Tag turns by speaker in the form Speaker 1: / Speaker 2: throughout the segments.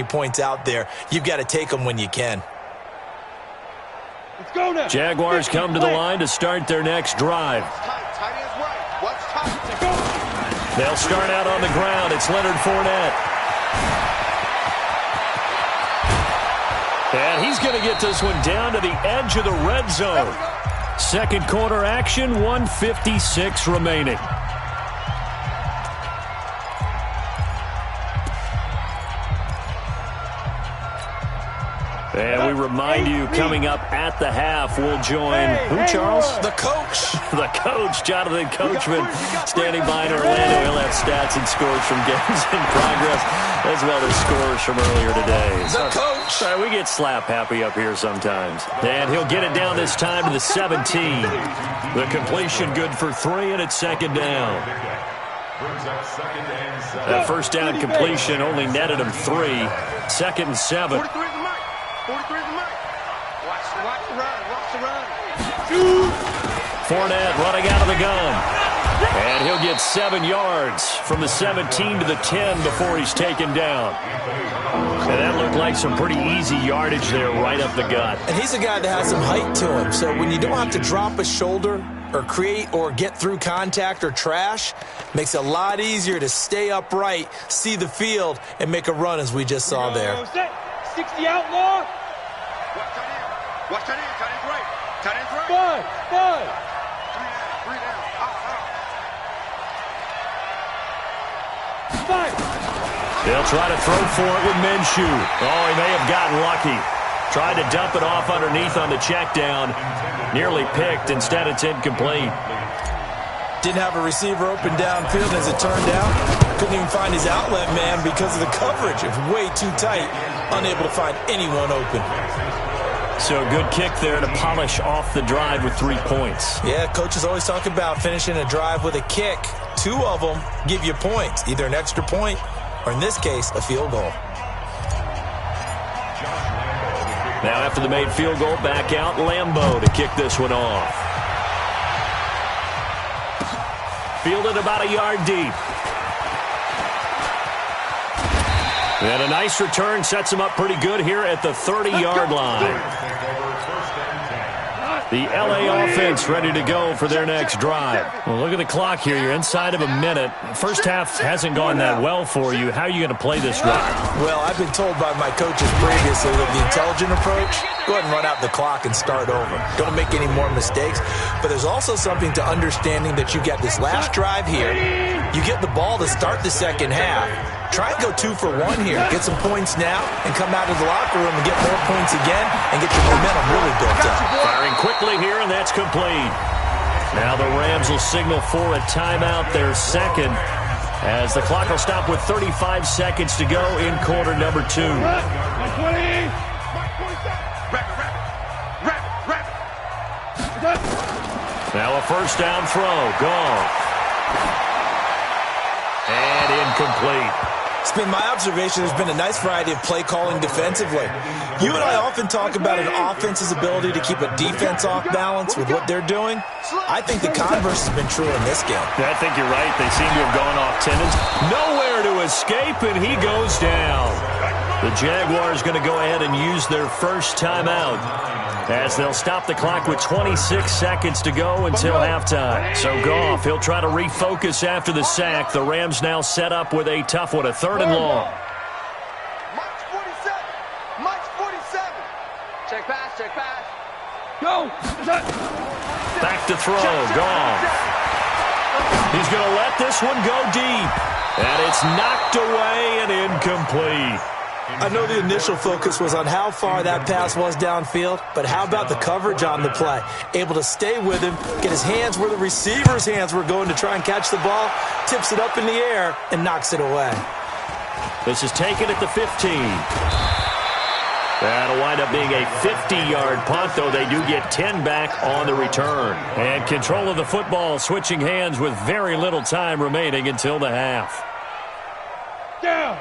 Speaker 1: points out there. You've got to take them when you can.
Speaker 2: Let's go now.
Speaker 3: Jaguars come to the line to start their next drive. They'll start out on the ground. It's Leonard Fournette. And he's going to get this one down to the edge of the red zone. Second quarter action, 1:56 remaining. And we remind you, coming up at the half, we'll join who, Charles?
Speaker 1: The coach.
Speaker 3: The coach, Jonathan Coachman, standing by in Orlando. He'll have stats and scores from games in progress, as well as scores from earlier today.
Speaker 1: The coach.
Speaker 3: We get slap happy up here sometimes. And he'll get it down this time to the 17. The completion good for 3, and it's second down. That first down completion only netted him 3. Second and 7.
Speaker 2: 43 is the mark. Watch the run. Watch the run.
Speaker 3: Fournette running out of the gun. And he'll get 7 yards from the 17 to the 10 before he's taken down. And that looked like some pretty easy yardage there right up the gut.
Speaker 1: And he's a guy that has some height to him. So when you don't have to drop a shoulder or create or get through contact or trash, makes it a lot easier to stay upright, see the field, and make a run as we just saw there.
Speaker 2: 60 outlaw. Watch tight end. Tight end's right. Tight end's right. 5. 3 down. Out. 5.
Speaker 3: They'll try to throw for it with Minshew. Oh, he may have gotten lucky. Tried to dump it off underneath on the check down. Nearly picked. Instead, it's incomplete.
Speaker 1: Didn't have a receiver open downfield, as it turned out. Couldn't even find his outlet man because of the coverage. It was way too tight. Unable to find anyone open.
Speaker 3: So good kick there to polish off the drive with 3 points.
Speaker 1: Yeah, coaches always talk about finishing a drive with a kick. 2 of them give you points, either an extra point or, in this case, a field goal.
Speaker 3: Now after the made field goal, back out Lambeau to kick this one off. Fielded about a yard deep. And a nice return sets him up pretty good here at the 30-yard line. The LA offense ready to go for their next drive. Well, look at the clock here. You're inside of a minute. First half hasn't gone that well for you. How are you going to play this drive?
Speaker 1: Well, I've been told by my coaches previously that the intelligent approach, go ahead and run out the clock and start over. Don't make any more mistakes. But there's also something to understanding that you got this last drive here. You get the ball to start the second half. Try and go 2 for 1 here. Get some points now and come out of the locker room and get more points again and get your momentum really built up.
Speaker 3: Firing quickly here, and that's complete. Now the Rams will signal for a timeout, their second, as the clock will stop with 35 seconds to go in quarter number 2. Now a first down throw. Gone. And incomplete.
Speaker 1: It's been my observation there's been a nice variety of play calling defensively. You and I often talk about an offense's ability to keep a defense off balance with what they're doing. I think the converse has been true in this game.
Speaker 3: I think you're right. They seem to have gone off tendons. Nowhere to escape, and he goes down. The Jaguars going to go ahead and use their first timeout, as they'll stop the clock with 26 seconds to go until halftime. So Goff, he'll try to refocus after the sack. The Rams now set up with a tough one, a 3rd and long.
Speaker 2: March 47. March 47. Check pass. Go.
Speaker 3: Back to throw. Goff. He's going to let this one go deep. And it's knocked away and incomplete.
Speaker 1: I know the initial focus was on how far that pass was downfield, but how about the coverage on the play? Able to stay with him, get his hands where the receiver's hands were going to try and catch the ball, tips it up in the air, and knocks it away.
Speaker 3: This is taken at the 15. That'll wind up being a 50-yard punt, though they do get 10 back on the return. And control of the football switching hands with very little time remaining until the half.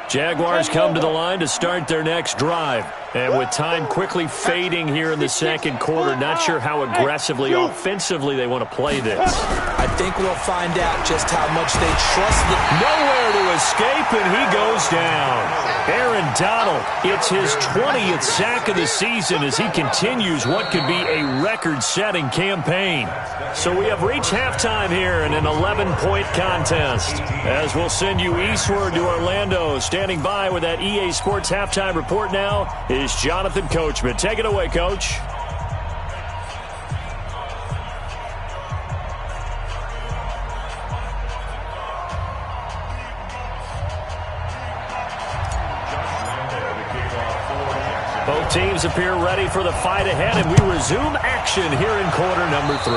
Speaker 3: Jaguars come to the line to start their next drive. And with time quickly fading here in the second quarter, not sure how aggressively, offensively they want to play this.
Speaker 1: I think we'll find out just how much they trust the...
Speaker 3: Nowhere to escape, and he goes down. Aaron Donald, it's his 20th sack of the season as he continues what could be a record-setting campaign. So we have reached halftime here in an 11-point contest. As we'll send you eastward to Orlando, standing by with that EA Sports halftime report now is Jonathan Coachman. Take it away, Coach. Both teams appear ready for the fight ahead, and we resume action here in quarter number 3.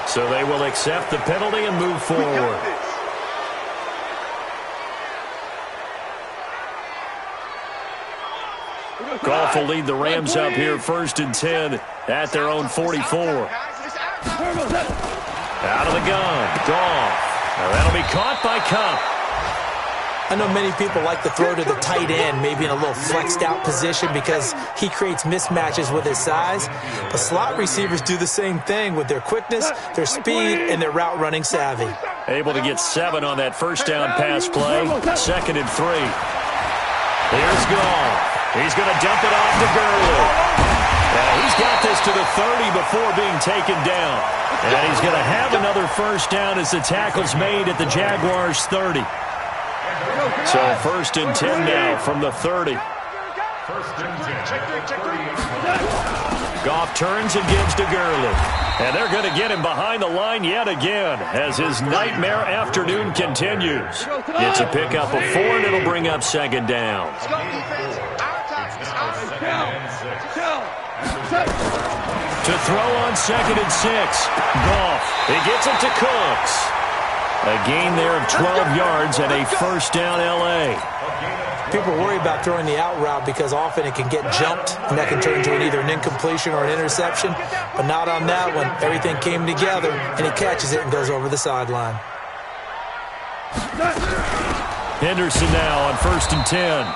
Speaker 3: So they will accept the penalty and move forward. Goff will lead the Rams up here 1st and 10 at their own 44. Out of the gun, Goff. Now that'll be caught by Cup.
Speaker 1: I know many people like to throw to the tight end, maybe in a little flexed out position because he creates mismatches with his size. But slot receivers do the same thing with their quickness, their speed, and their route running savvy.
Speaker 3: Able to get 7 on that first down pass play. 2nd and 3. Here's Goff. He's going to dump it off to Gurley. He's got this to the 30 before being taken down. And he's going to have another first down as the tackle's made at the Jaguars' 30. So 1st and 10 now from the 30. Goff turns and gives to Gurley. And they're going to get him behind the line yet again as his nightmare afternoon continues. It's a pickup of 4, and it'll bring up 2nd down. To throw on 2nd and 6. Goff. He gets it to Cooks. A gain there of 12 yards and a first down L.A.
Speaker 1: People worry about throwing the out route because often it can get jumped, and that can turn into either an incompletion or an interception. But not on that one. Everything came together, and he catches it and goes over the sideline.
Speaker 3: Henderson now on 1st and 10.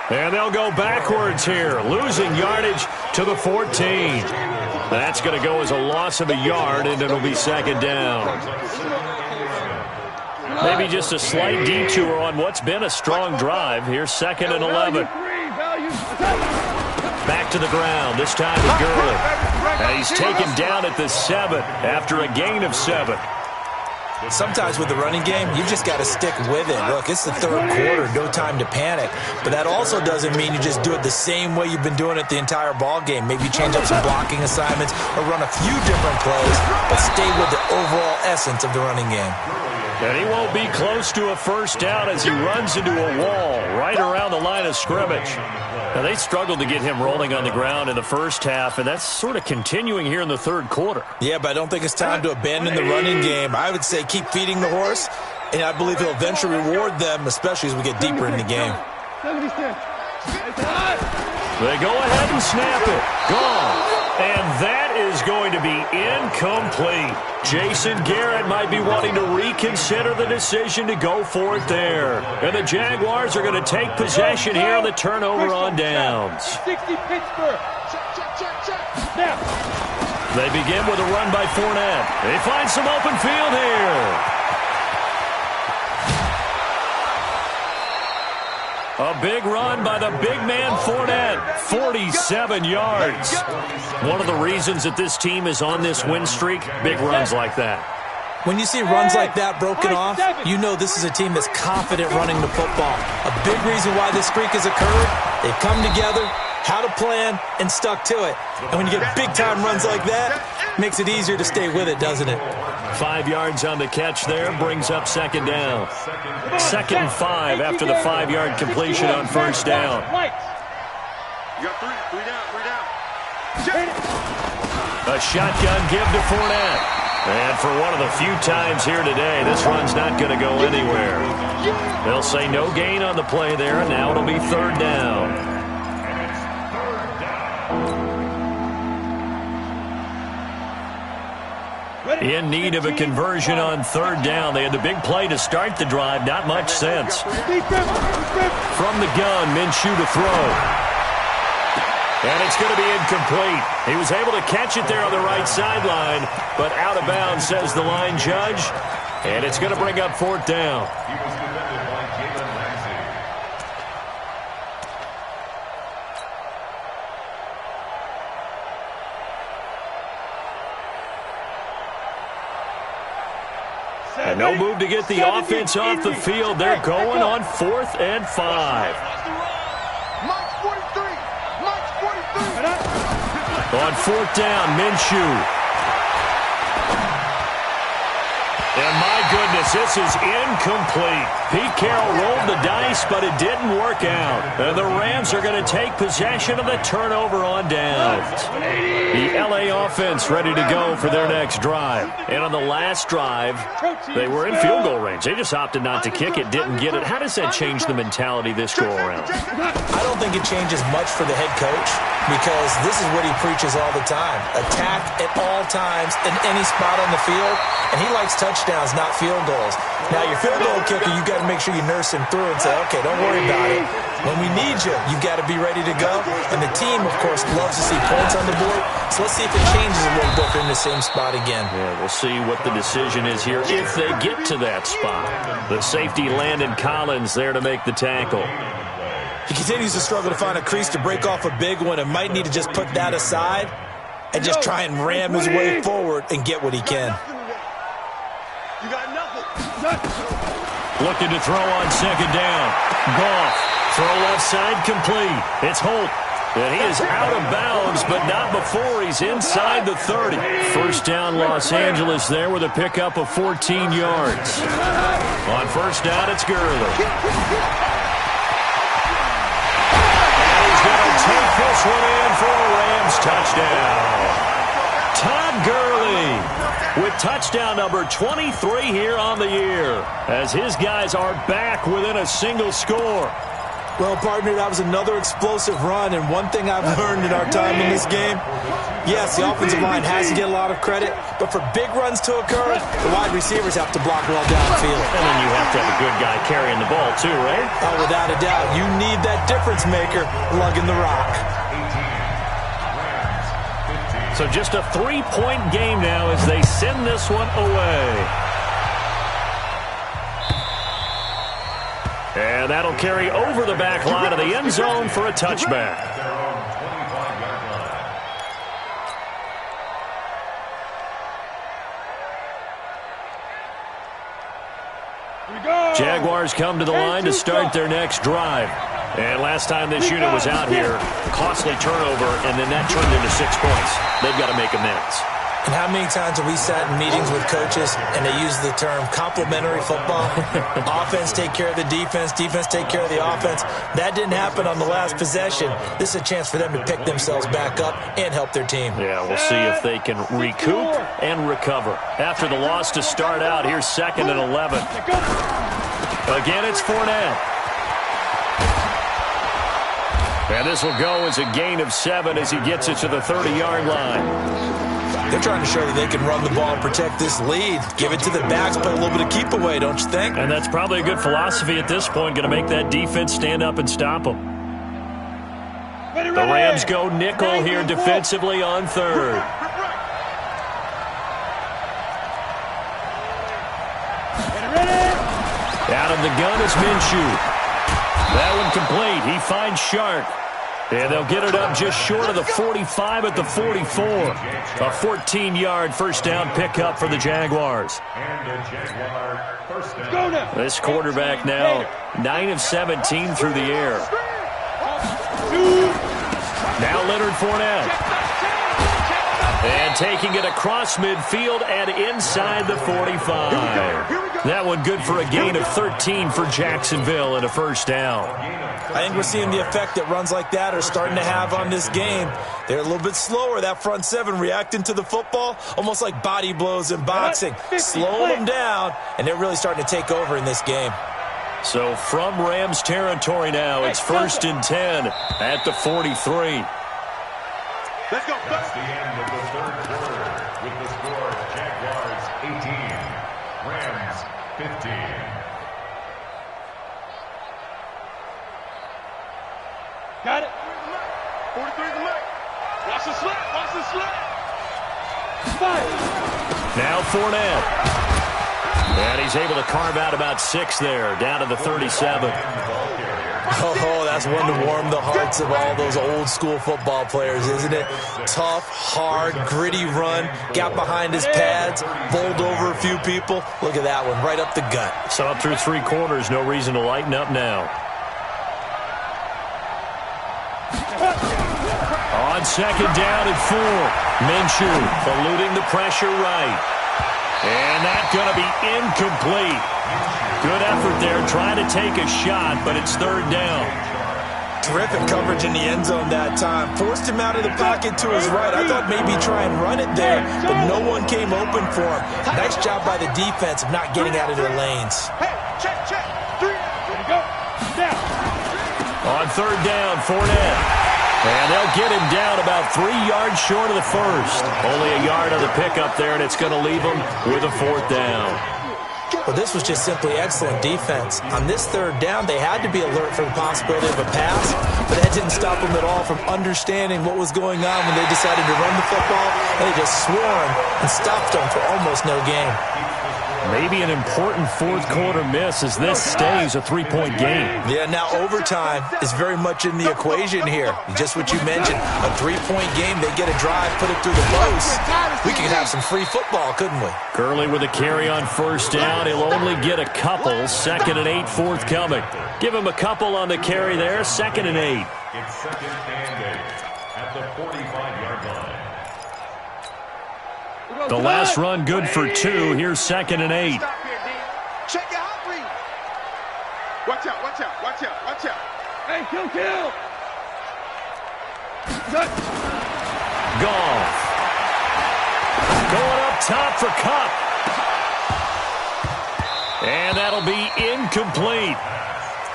Speaker 3: And they'll go backwards here, losing yardage to the 14. That's going to go as a loss of a yard, and it'll be 2nd down. Maybe just a slight detour on what's been a strong drive. Here's 2nd and 11. Back to the ground, this time with Gurley. And he's taken down at the 7 after a gain of 7.
Speaker 1: Sometimes with the running game, you just got to stick with it. Look, it's the 3rd quarter, no time to panic. But that also doesn't mean you just do it the same way you've been doing it the entire ball game. Maybe change up some blocking assignments or run a few different plays, but stay with the overall essence of the running game.
Speaker 3: And he won't be close to a first down as he runs into a wall right around the line of scrimmage. Now, they struggled to get him rolling on the ground in the first half, and that's sort of continuing here in the 3rd quarter.
Speaker 1: Yeah, but I don't think it's time to abandon the running game. I would say keep feeding the horse, and I believe he'll eventually reward them, especially as we get deeper in the game.
Speaker 3: They go ahead and snap it. Gone. And that is going to be incomplete. Jason Garrett might be wanting to reconsider the decision to go for it there. And the Jaguars are going to take possession here on the turnover on downs.
Speaker 2: 60 Pittsburgh. Snap.
Speaker 3: They begin with a run by Fournette. They find some open field here. A big run by the big man Fournette, 47 yards. One of the reasons that this team is on this win streak, big runs like that.
Speaker 1: When you see runs like that broken off, you know this is a team that's confident running the football. A big reason why this streak has occurred, they've come together, had a plan, and stuck to it. And when you get big-time runs like that, it makes it easier to stay with it, doesn't it?
Speaker 3: 5 yards on the catch there, brings up 2nd down. 2nd and 5 after the 5-yard completion on first down.
Speaker 2: You got 3 down.
Speaker 3: A shotgun give to Fournette. And for one of the few times here today, this run's not going to go anywhere. They'll say no gain on the play there, and now it'll be 3rd down. In need of a conversion on third down. They had the big play to start the drive. Not much sense. From the gun, Minshew to throw. And it's going to be incomplete. He was able to catch it there on the right sideline, but out of bounds, says the line judge. And it's going to bring up fourth down. And no move to get the offense off the field. They're going on 4th and 5. On 4th down, Minshew. And my goodness, this is incomplete. Pete Carroll rolled the dice, but it didn't work out. And the Rams are going to take possession of the turnover on downs. The LA offense ready to go for their next drive. And on the last drive, they were in field goal range. They just opted not to kick it, didn't get it. How does that change the mentality this go-around?
Speaker 1: I don't think it changes much for the head coach because this is what he preaches all the time. Attack at all times in any spot on the field, and he likes touchdowns, not field goals. Now, your field goal kicker, you got to make sure you nurse him through and say, okay, don't worry about it. When we need you, you got to be ready to go. And the team, of course, loves to see points on the board. So let's see if it changes a little bit in the same spot again.
Speaker 3: Yeah, we'll see what the decision is here if they get to that spot. The safety, Landon Collins, there to make the tackle.
Speaker 1: He continues to struggle to find a crease to break off a big one and might need to just put that aside and just try and ram his way forward and get what he can.
Speaker 2: You got nothing.
Speaker 3: Looking to throw on second down. Goff. Throw left side complete. It's Holt. And he is out of bounds, but not before he's inside the 30. First down, Los Angeles there with a pickup of 14 yards. On first down, it's Gurley. And he's going to take this one in for a Rams touchdown. Todd Gurley with touchdown number 23 here on the year, as his guys are back within a single score.
Speaker 1: Well, partner, that was another explosive run, and one thing I've learned in our time in this game, yes, the offensive line has to get a lot of credit, but for big runs to occur, the wide receivers have to block well downfield.
Speaker 3: And then you have to have a good guy carrying the ball too, right?
Speaker 1: Oh, without a doubt. You need that difference maker lugging the rock.
Speaker 3: So just a 3-point game now as they send this one away. And that'll carry over the back line of the end zone for a touchback. Jaguars come to the line to start their next drive. And last time this unit was out here, costly turnover, and then that turned into 6 points. They've got to make amends.
Speaker 1: And how many times have we sat in meetings with coaches and they use the term complementary football? Offense take care of the defense, defense take care of the offense. That didn't happen on the last possession. This is a chance for them to pick themselves back up and help their team.
Speaker 3: Yeah, we'll see if they can recoup and recover. After the loss to start out, here's 2nd and 11. Again, it's Fournette. And this will go as a gain of 7 as he gets it to the 30-yard line.
Speaker 1: They're trying to show that they can run the ball and protect this lead. Give it to the backs, play a little bit of keep away, don't you think?
Speaker 3: And that's probably a good philosophy at this point, going to make that defense stand up and stop them. The Rams go nickel here defensively on third. Out of the gun is Minshew. That one complete. He finds Sharp. And they'll get it up just short of the 45 at the 44. A 14-yard first down pickup for the Jaguars. This quarterback now 9 of 17 through the air. Now Leonard Fournette. And taking it across midfield and inside the 45. That one good for a gain of 13 for Jacksonville and a first down.
Speaker 1: I think we're seeing the effect that runs like that are starting to have on this game. They're a little bit slower, that front seven, reacting to the football, almost like body blows in boxing. Slowing them down, and they're really starting to take over in this game.
Speaker 3: So from Rams territory now, it's 1st and 10 at the 43.
Speaker 2: Let's go. That's the end of the third quarter with the score Jaguars Got it. 43 the mic. Watch the slip. Watch the slip.
Speaker 3: Now Fournette. And he's able to carve out about 6 there, down to the 37.
Speaker 1: Oh, that's one to warm the hearts of all those old school football players, isn't it? Tough, hard, gritty run, got behind his pads, bowled over a few people. Look at that one, right up the gut.
Speaker 3: So up through 3 quarters, no reason to lighten up now. On second down and 4, Minshew eluding the pressure right. And that's going to be incomplete. Good effort there, trying to take a shot, but it's 3rd down.
Speaker 1: Terrific coverage in the end zone that time. Forced him out of the pocket to his right. I thought maybe try and run it there, but no one came open for him. Nice job by the defense of not getting out of their lanes.
Speaker 2: Hey, check. 3. There you go. Down.
Speaker 3: On 3rd down, Fournette. And they'll get him down about 3 yards short of the first. Only a yard on the pickup there, and it's going to leave him with a 4th down.
Speaker 1: Well, this was just simply excellent defense. On this 3rd down, they had to be alert for the possibility of a pass, but that didn't stop them at all from understanding what was going on when they decided to run the football, and they just swarmed and stopped them for almost no gain.
Speaker 3: Maybe an important 4th quarter miss as this stays a 3-point game.
Speaker 1: Yeah, now overtime is very much in the equation here. Just what you mentioned, a 3-point game, they get a drive, put it through the post. We could have some free football, couldn't we?
Speaker 3: Gurley with a carry on 1st down. He'll only get a couple. 2nd and 8 forthcoming. Give him a couple on the carry there. 2nd and 8.
Speaker 4: It's 2nd and 8 at the 45-yard line.
Speaker 3: The last run good for 2. Here's 2nd and 8.
Speaker 2: Stop here, D. Check your hot read. Watch out. Hey, kill.
Speaker 3: Goff. Going up top for Cup. And that'll be incomplete.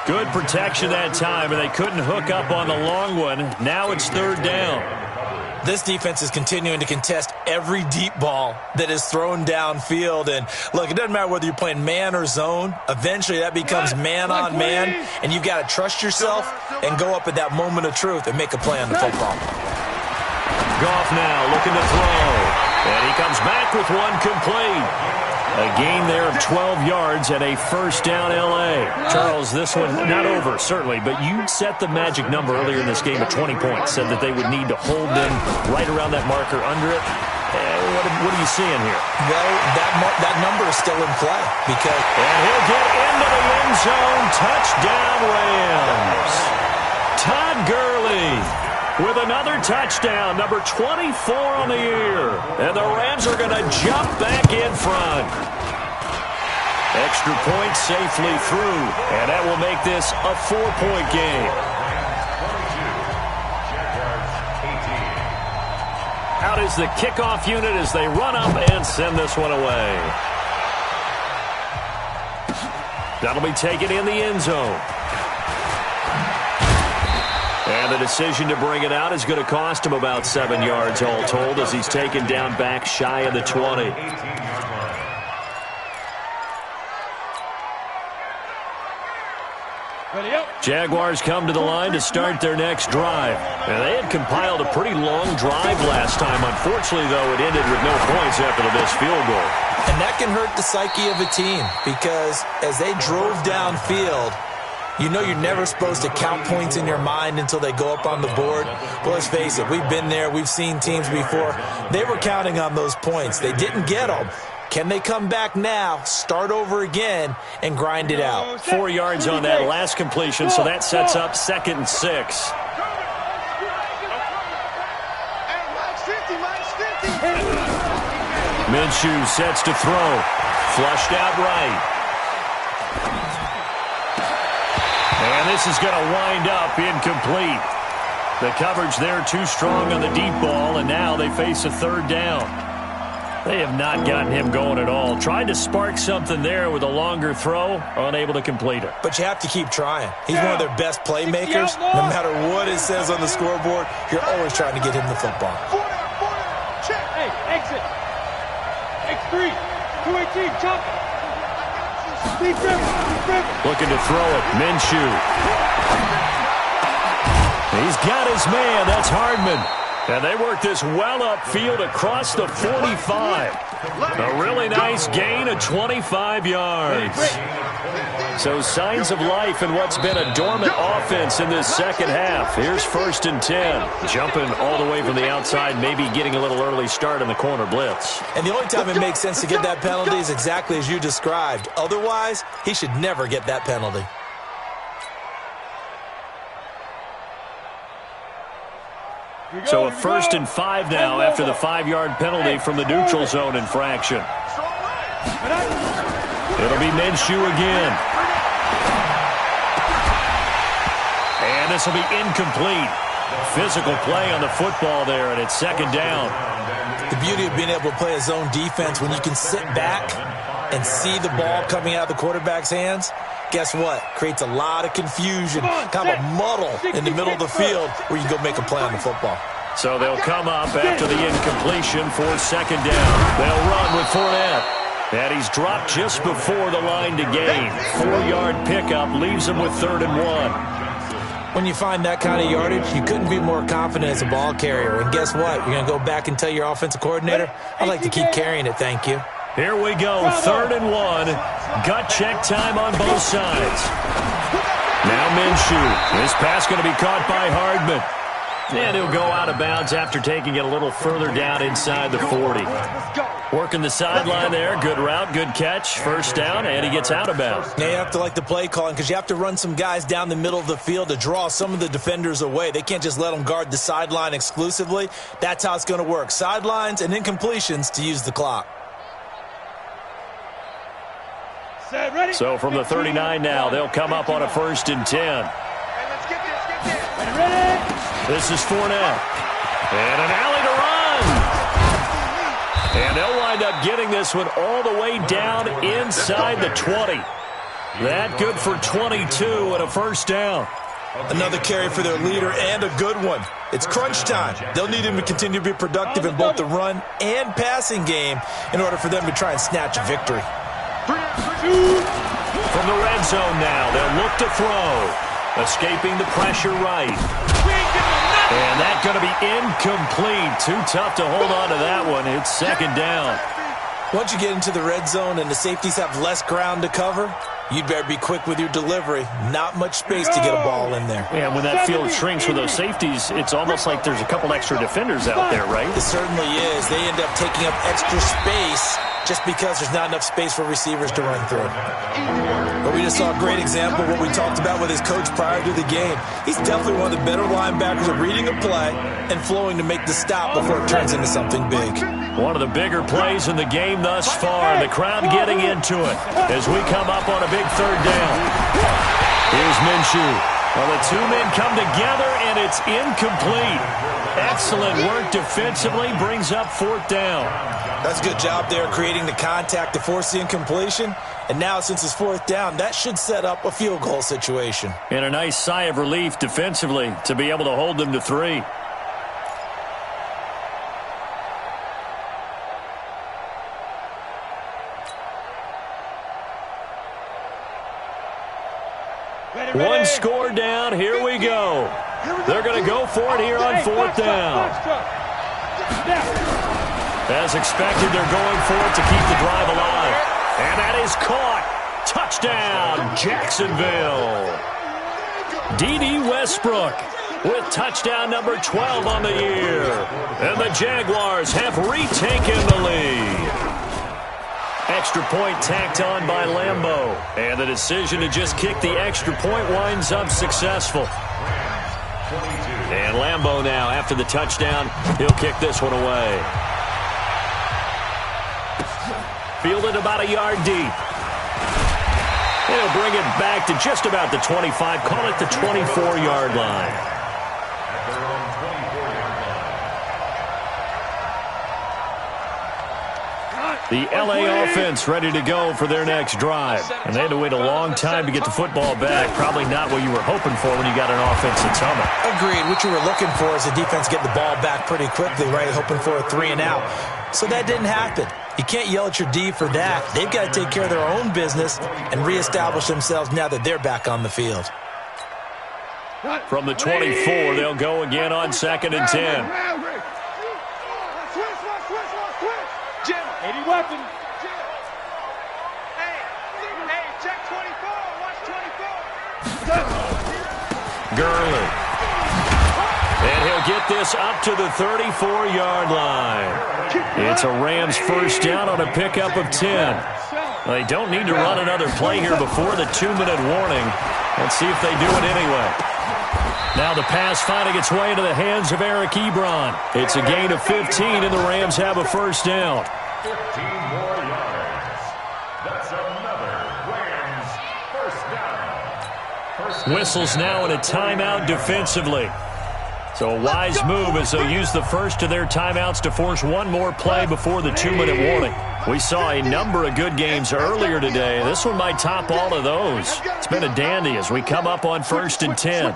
Speaker 3: Good protection that time, and they couldn't hook up on the long one. Now it's 3rd down.
Speaker 1: This defense is continuing to contest every deep ball that is thrown downfield. And, look, it doesn't matter whether you're playing man or zone. Eventually, that becomes man-on-man, and you've got to trust yourself and go up at that moment of truth and make a play on the football.
Speaker 3: Goff now looking to throw. And he comes back with one complete. A gain there of 12 yards and a 1st down L.A. Charles, this one not over, certainly, but you set the magic number earlier in this game at 20 points, said that they would need to hold them right around that marker under it. What are you seeing here?
Speaker 1: Well, that number is still in play because...
Speaker 3: And he'll get into the end zone. Touchdown, Rams. Todd Gurley with another touchdown, number 24 on the year. And the Rams are going to jump back in front. Extra point safely through, and that will make this a 4-point game. Out is the kickoff unit as they run up and send this one away. That'll be taken in the end zone. And the decision to bring it out is going to cost him about 7 yards all told as he's taken down back shy of the 20. Jaguars come to the line to start their next drive. And they had compiled a pretty long drive last time. Unfortunately, though, it ended with no points after the missed field goal.
Speaker 1: And that can hurt the psyche of a team because as they drove downfield, you know you're never supposed to count points in your mind until they go up on the board. But let's face it, we've been there. We've seen teams before. They were counting on those points. They didn't get them. Can they come back now, start over again, and grind it out?
Speaker 3: 4 yards on that last completion, so that sets up 2nd and 6. Minshew sets to throw. Flushed out right. And this is going to wind up incomplete. The coverage there too strong on the deep ball, and now they face a 3rd down. They have not gotten him going at all. Tried to spark something there with a longer throw, unable to complete it.
Speaker 1: But you have to keep trying. He's one of their best playmakers. No matter what it says on the scoreboard, you're always trying to get him the football.
Speaker 2: Check. Hey, exit. X3. 218, chop.
Speaker 3: Looking to throw it. Minshew. He's got his man. That's Hardman. And they work this well upfield across the 45. A really nice gain of 25 yards. So signs of life in what's been a dormant offense in this second half. Here's 1st and 10. Jumping all the way from the outside, maybe getting a little early start in the corner blitz.
Speaker 1: And the only time it makes sense to get that penalty is exactly as you described. Otherwise, he should never get that penalty.
Speaker 3: So a 1st and 5 now after the 5-yard penalty from the neutral zone infraction. It'll be Minshew again. And this will be incomplete. Physical play on the football there, and it's 2nd down.
Speaker 1: The beauty of being able to play a zone defense when you can sit back and see the ball coming out of the quarterback's hands, guess what? Creates a lot of confusion, kind of a muddle in the middle of the field where you can go make a play on the football.
Speaker 3: So they'll come up after the incompletion for 2nd down. They'll run with Fournette. And he's dropped just before the line to gain. 4-yard pickup leaves him with 3rd and 1.
Speaker 1: When you find that kind of yardage, you couldn't be more confident as a ball carrier. And guess what? You're going to go back and tell your offensive coordinator, I'd like to keep carrying it, thank you.
Speaker 3: Here we go, 3rd and 1. Gut check time on both sides. Now Minshew. This pass going to be caught by Hardman. And he'll go out of bounds after taking it a little further down inside the 40. Working the sideline there. Good route, good catch. 1st down, and he gets out of bounds.
Speaker 1: Now you have to like the play calling because you have to run some guys down the middle of the field to draw some of the defenders away. They can't just let them guard the sideline exclusively. That's how it's going to work. Sidelines and incompletions to use the clock.
Speaker 3: So from the 39 now, they'll come up on a 1st and 10. This is Fournette. And an alley to run. And they'll wind up getting this one all the way down inside the 20. That good for 22 and a 1st down.
Speaker 1: Another carry for their leader and a good one. It's crunch time. They'll need him to continue to be productive in both the run and passing game in order for them to try and snatch a victory.
Speaker 3: From the red zone now, they'll look to throw. Escaping the pressure right. And that's going to be incomplete. Too tough to hold on to that one. It's 2nd down.
Speaker 1: Once you get into the red zone and the safeties have less ground to cover, you'd better be quick with your delivery. Not much space to get a ball in there.
Speaker 3: Yeah, when that field shrinks with those safeties, it's almost like there's a couple extra defenders out there, right?
Speaker 1: It certainly is. They end up taking up extra space just because there's not enough space for receivers to run through. But we just saw a great example of what we talked about with his coach prior to the game. He's definitely one of the better linebackers at reading a play and flowing to make the stop before it turns into something big.
Speaker 3: One of the bigger plays in the game thus far. The crowd getting into it as we come up on a big 3rd down. Here's Minshew. Well, the two men come together, and it's incomplete. Excellent work defensively, brings up 4th down.
Speaker 1: That's a good job there creating the contact to force the incompletion. And now, since it's 4th down, that should set up a field goal situation.
Speaker 3: And a nice sigh of relief defensively to be able to hold them to 3. One score down. Here we go. They're going to go for it here on 4th down. As expected, they're going for it to keep the drive alive. And that is caught. Touchdown, Jacksonville. D.D. Westbrook with touchdown number 12 on the year. And the Jaguars have retaken the lead. Extra point tacked on by Lambeau. And the decision to just kick the extra point winds up successful. And Lambeau now, after the touchdown, he'll kick this one away. Fielded about a yard deep. He'll bring it back to just about the 25. Call it the 24-yard line. The L.A. offense ready to go for their next drive. And they had to wait a long time to get the football back. Probably not what you were hoping for when you got an offense that's humming.
Speaker 1: Agreed. What you were looking for is the defense get the ball back pretty quickly, right? Hoping for a 3 and out. So that didn't happen. You can't yell at your D for that. They've got to take care of their own business and reestablish themselves now that they're back on the field.
Speaker 3: From the 24, they'll go again on 2nd and 10.
Speaker 2: Jim. 80 weapon. Hey, check 24. Watch 24.
Speaker 3: Gurley. And he'll get this up to the 34-yard line. It's a Rams first down on a pickup of 10. They don't need to run another play here before the 2-minute warning. Let's see if they do it anyway. Now the pass finding its way into the hands of Eric Ebron. It's a gain of 15, and the Rams have a first down.
Speaker 4: 15 more yards. That's another Rams first down.
Speaker 3: Whistles now in a timeout defensively. So a wise move as they'll use the first of their timeouts to force one more play before the 2-minute warning. We saw a number of good games earlier today. This one might top all of those. It's been a dandy as we come up on 1st and 10.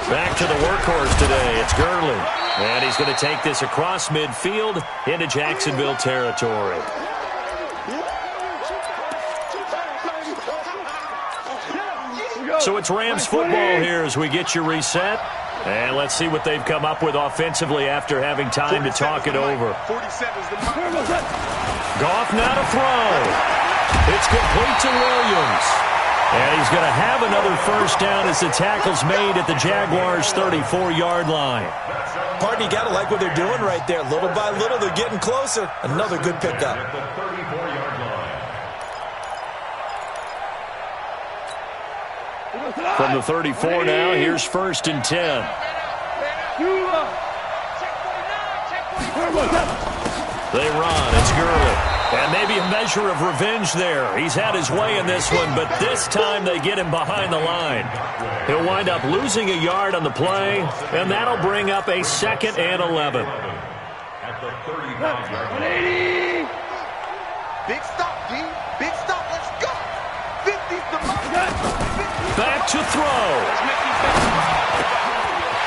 Speaker 3: Back to the workhorse today. It's Gurley. And he's going to take this across midfield into Jacksonville territory. So it's Rams football here as we get you reset. And let's see what they've come up with offensively after having time to talk it over. Goff now to throw. It's complete to Williams. And he's going to have another first down as the tackle's made at the Jaguars' 34-yard line.
Speaker 1: Pardon, you got to like what they're doing right there. Little by little, they're getting closer. Another good pickup.
Speaker 4: At the 34-yard line.
Speaker 3: From the 34 now, here's 1st and 10. They run. It's Gurley. And maybe a measure of revenge there. He's had his way in this one, but this time they get him behind the line. He'll wind up losing a yard on the play, and that'll bring up a 2nd and 11.
Speaker 4: At the 35-yard line.
Speaker 2: Big stop, D. Big stop. Let's go. 50's the most.
Speaker 3: Back to throw.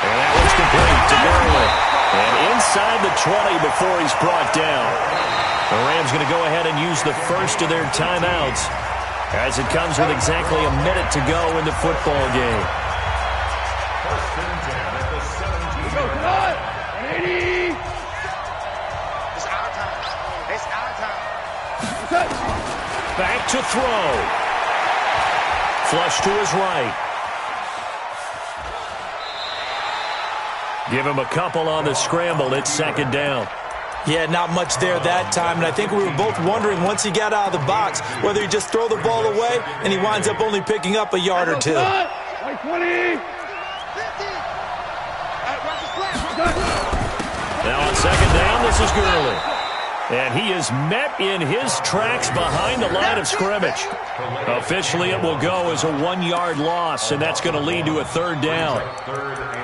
Speaker 3: And that was complete to Gurley. And inside the 20 before he's brought down. The Rams going to go ahead and use the first of their timeouts as it comes with exactly a minute to go in the football game.
Speaker 4: 1st and 10 at the 17-yard line.
Speaker 2: It's our time. It's our time.
Speaker 3: Back to throw. Flush to his right. Give him a couple on the scramble. It's 2nd down.
Speaker 1: Yeah, not much there that time, and I think we were both wondering once he got out of the box whether he just throw the ball away and he winds up only picking up a yard or two.
Speaker 3: Now on 2nd down, this is Gurley. And he is met in his tracks behind the line of scrimmage. Officially, it will go as a 1-yard loss, and that's going to lead to a 3rd down.
Speaker 4: 3rd and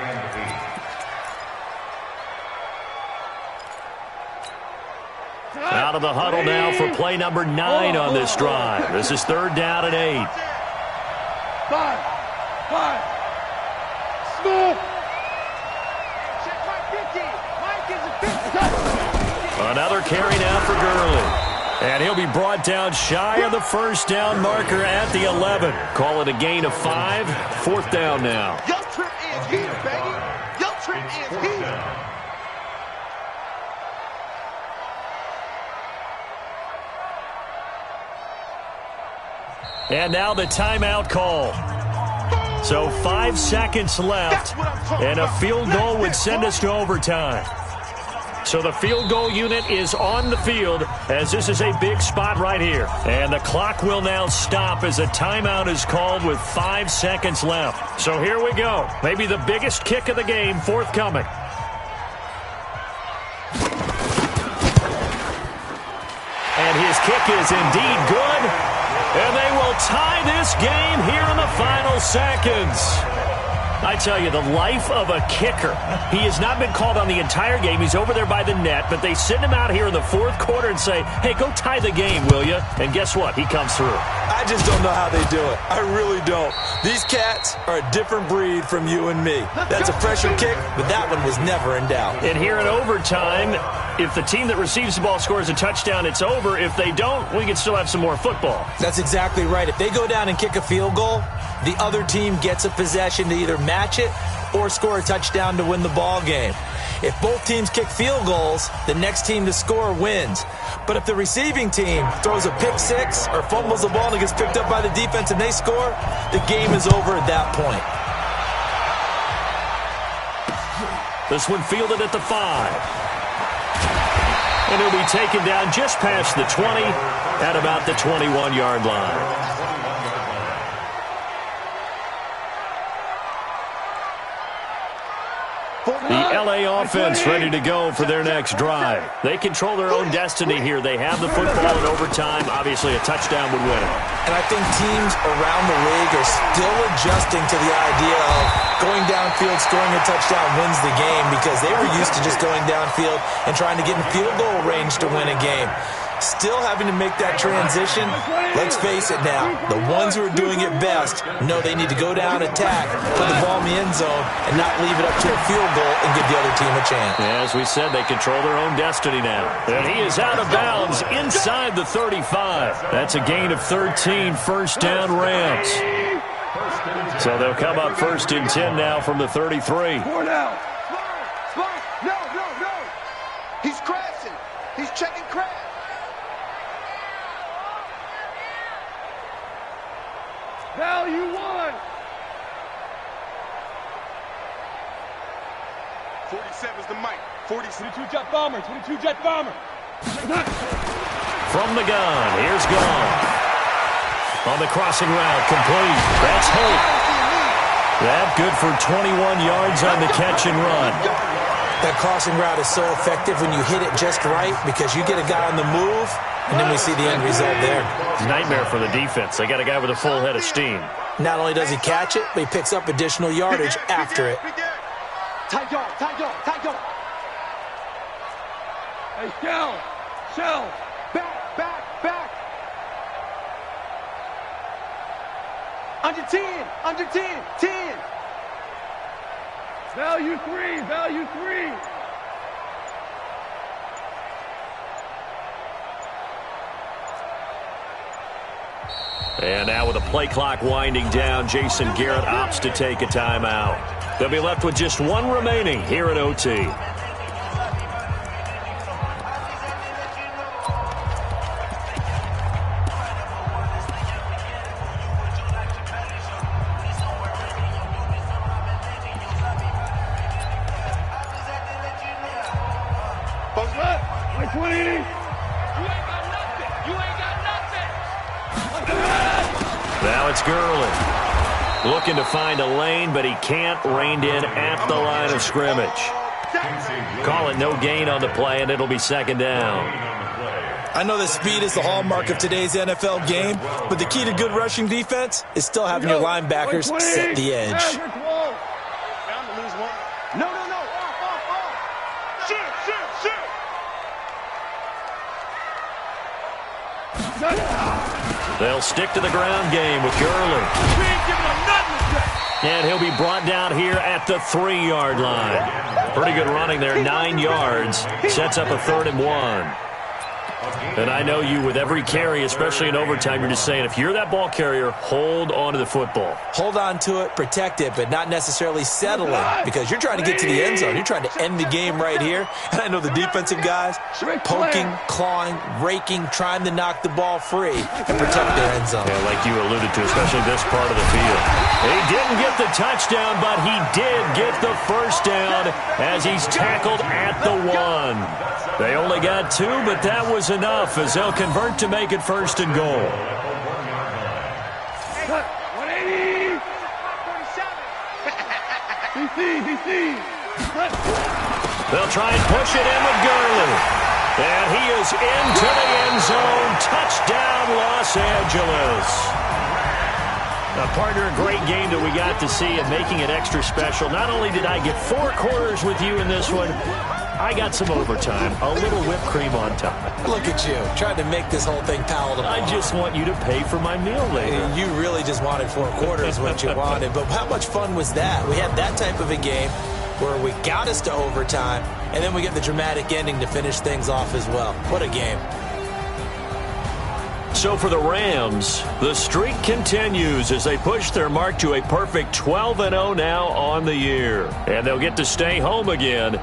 Speaker 4: 8.
Speaker 3: Out of the huddle now for play number 9 on this drive. This is 3rd down and 8.
Speaker 2: 5. Snoop. Check my 50.
Speaker 3: Another carry now for Gurley. And he'll be brought down shy of the first down marker at the 11. Call it a gain of 5. 4th down now.
Speaker 2: Your trip is here, baby. Your trip is here.
Speaker 3: And now the timeout call. So 5 seconds left, and a field goal would send us to overtime. So the field goal unit is on the field as this is a big spot right here. And the clock will now stop as a timeout is called with 5 seconds left. So here we go. Maybe the biggest kick of the game forthcoming. And his kick is indeed good. And they will tie this game here in the final seconds. I tell you, the life of a kicker. He has not been called on the entire game. He's over there by the net, but they send him out here in the 4th quarter and say, hey, go tie the game, will you? And guess what? He comes through.
Speaker 1: I just don't know how they do it. I really don't. These cats are a different breed from you and me. That's a pressure kick, but that one was never in doubt.
Speaker 3: And here in overtime, If the team that receives the ball scores a touchdown, it's over. If they don't, we can still have some more football.
Speaker 1: That's exactly right. If they go down and kick a field goal, the other team gets a possession to either match it or score a touchdown to win the ball game. If both teams kick field goals, the next team to score wins. But if the receiving team throws a pick six or fumbles the ball and it gets picked up by the defense and they score, the game is over at that point.
Speaker 3: This one fielded at the 5. And he'll be taken down just past the 20 at about the 21-yard line. The LA offense ready to go for their next drive. They control their own destiny here. They have the football in overtime. Obviously, a touchdown would win it.
Speaker 1: And I think teams around the league are still adjusting to the idea of going downfield, scoring a touchdown wins the game, because they were used to just going downfield and trying to get in field goal range to win a game. Still having to make that transition. Let's face it now, the ones who are doing it best know they need to go down, attack, put the ball in the end zone, and not leave it up to a field goal and give the other team a chance.
Speaker 3: As we said, they control their own destiny now. And he is out of bounds inside the 35. That's a gain of 13, first down Rams. So they'll come up first and 10 now from the 33.
Speaker 2: Four now. Smart. No. He's crashing. He's checking crash. Value 1. 47's the mic. 22 jet bomber. 22 jet bomber.
Speaker 3: From the gun, here's Gone. On the crossing route, complete. That's Hope. That good for 21 yards on the catch and run.
Speaker 1: That crossing route is so effective when you hit it just right, because you get a guy on the move, and then we see the end result there.
Speaker 3: It's a nightmare for the defense. They got a guy with a full head of steam.
Speaker 1: Not only does he catch it, but he picks up additional yardage after it.
Speaker 2: Tight dog. Hey, shell. Back. Under 10. Value 3.
Speaker 3: And now with the play clock winding down, Jason Garrett opts to take a timeout. They'll be left with just one remaining here at OT. Now it's Gurley. Looking to find a lane, but he can't. Reined in at the line of scrimmage. Call it no gain on the play, and it'll be second down.
Speaker 1: I know that speed is the hallmark of today's NFL game, but the key to good rushing defense is still having your linebackers set the edge.
Speaker 2: No. Shoot.
Speaker 3: They'll stick to the ground game with Gurley. And he'll be brought down here at the 3-yard line. Pretty good running there, 9 yards. Sets up a 3rd and 1. And I know you, with every carry, especially in overtime, you're just saying, if you're that ball carrier, hold on to the football.
Speaker 1: Hold on to it, protect it, but not necessarily settle it, because you're trying to get to the end zone. You're trying to end the game right here. And I know the defensive guys poking, clawing, raking, trying to knock the ball free and protect their end zone.
Speaker 3: Yeah, like you alluded to, especially this part of the field. He didn't get the touchdown, but he did get the first down as he's tackled at the 1. They only got 2, but that was enough as they'll convert to make it 1st and goal.
Speaker 2: 180.
Speaker 3: They'll try and push it in with Gurley. And he is into the end zone. Touchdown, Los Angeles. Now, partner, a great game that we got to see, and making it extra special. Not only did I get 4 quarters with you in this one, I got some overtime, a little whipped cream on top.
Speaker 1: Look at you, trying to make this whole thing palatable.
Speaker 3: I just want you to pay for my meal later.
Speaker 1: You really just wanted 4 quarters, what you wanted. But how much fun was that? We had that type of a game. where we got us to overtime, and then we get the dramatic ending to finish things off as well. What a game.
Speaker 3: So for the Rams, the streak continues as they push their mark to a perfect 12-0 now on the year. And they'll get to stay home again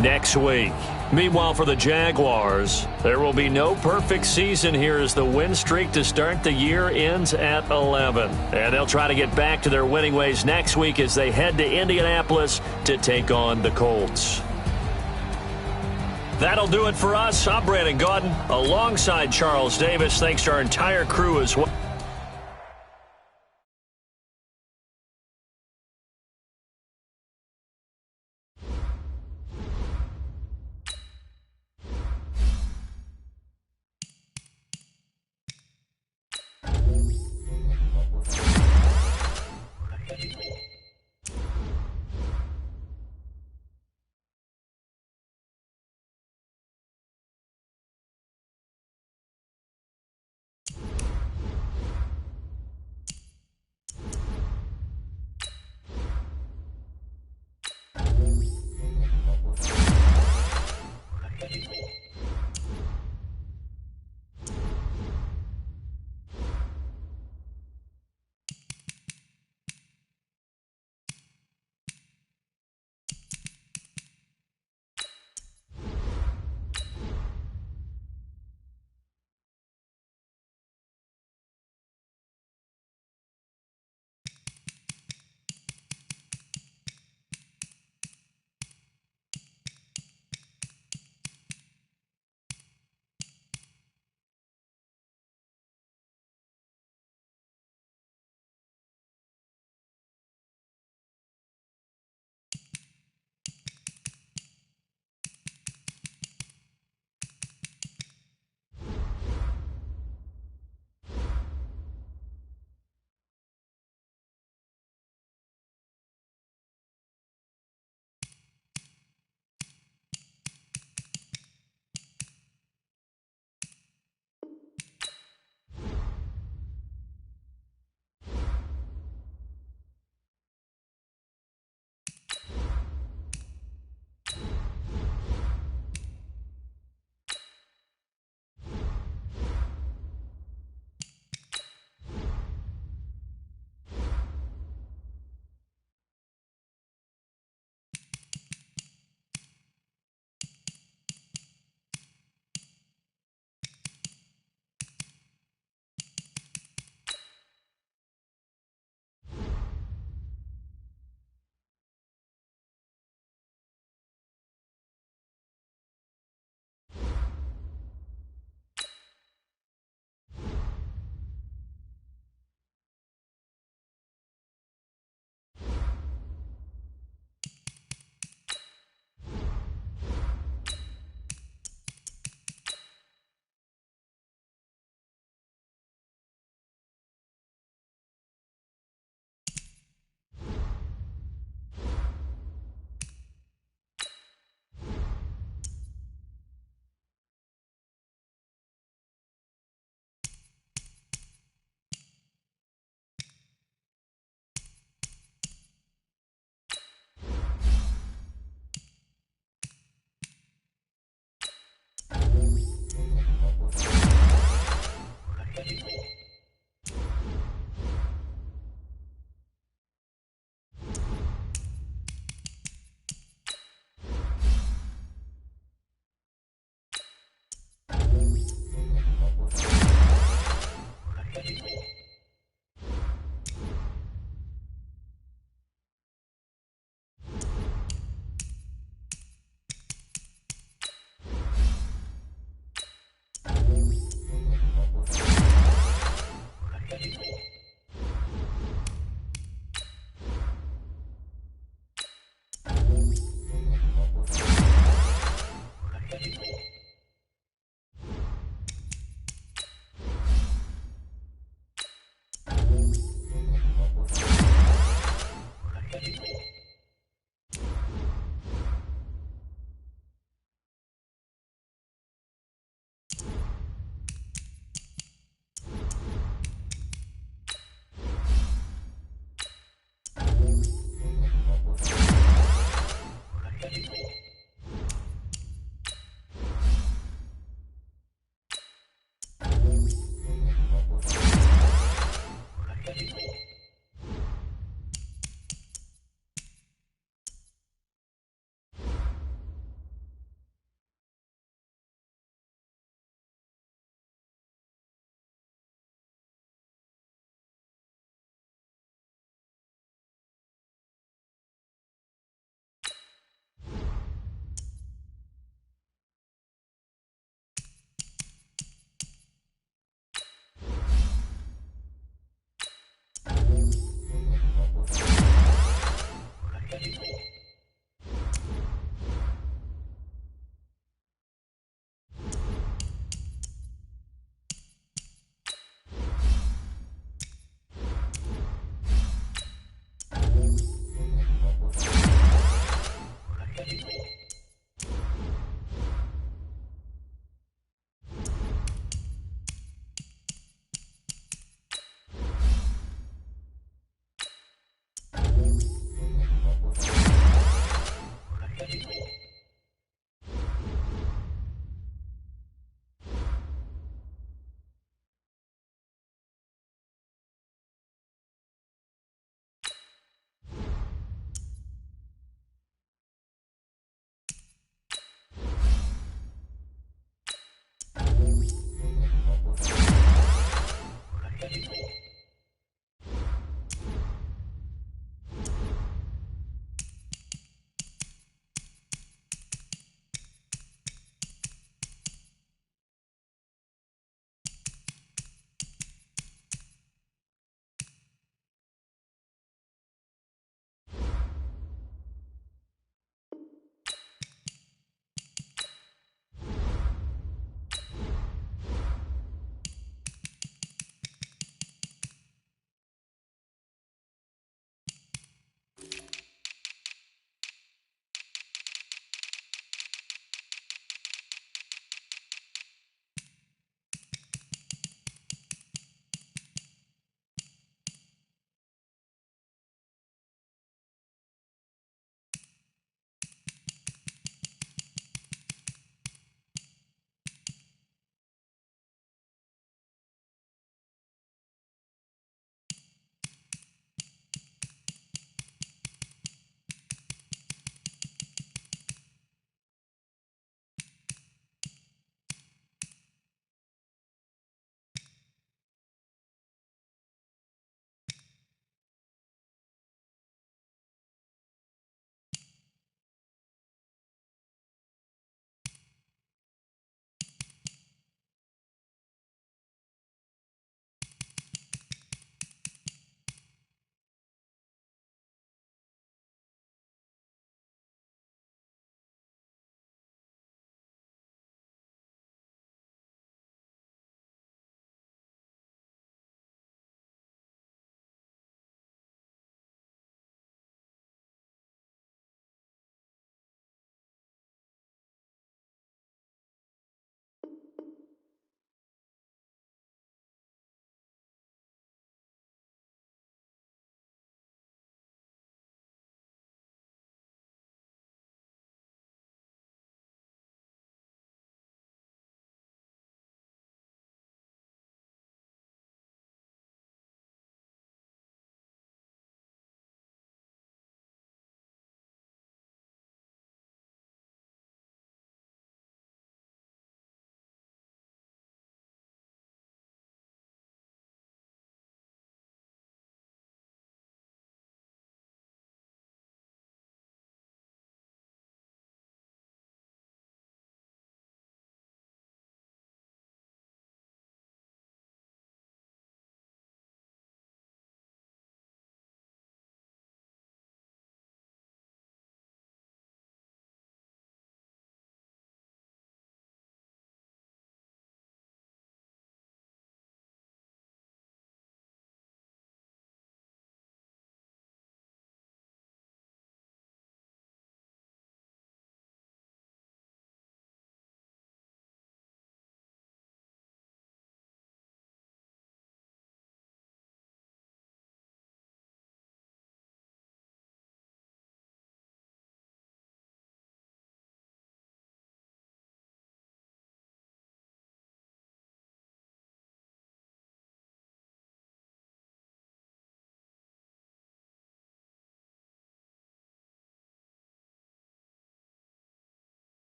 Speaker 3: next week. Meanwhile, for the Jaguars, there will be no perfect season here as the win streak to start the year ends at 11. And they'll try to get back to their winning ways next week as they head to Indianapolis to take on the Colts. That'll do it for us. I'm Brandon Gaudin alongside Charles Davis. Thanks to our entire crew as well.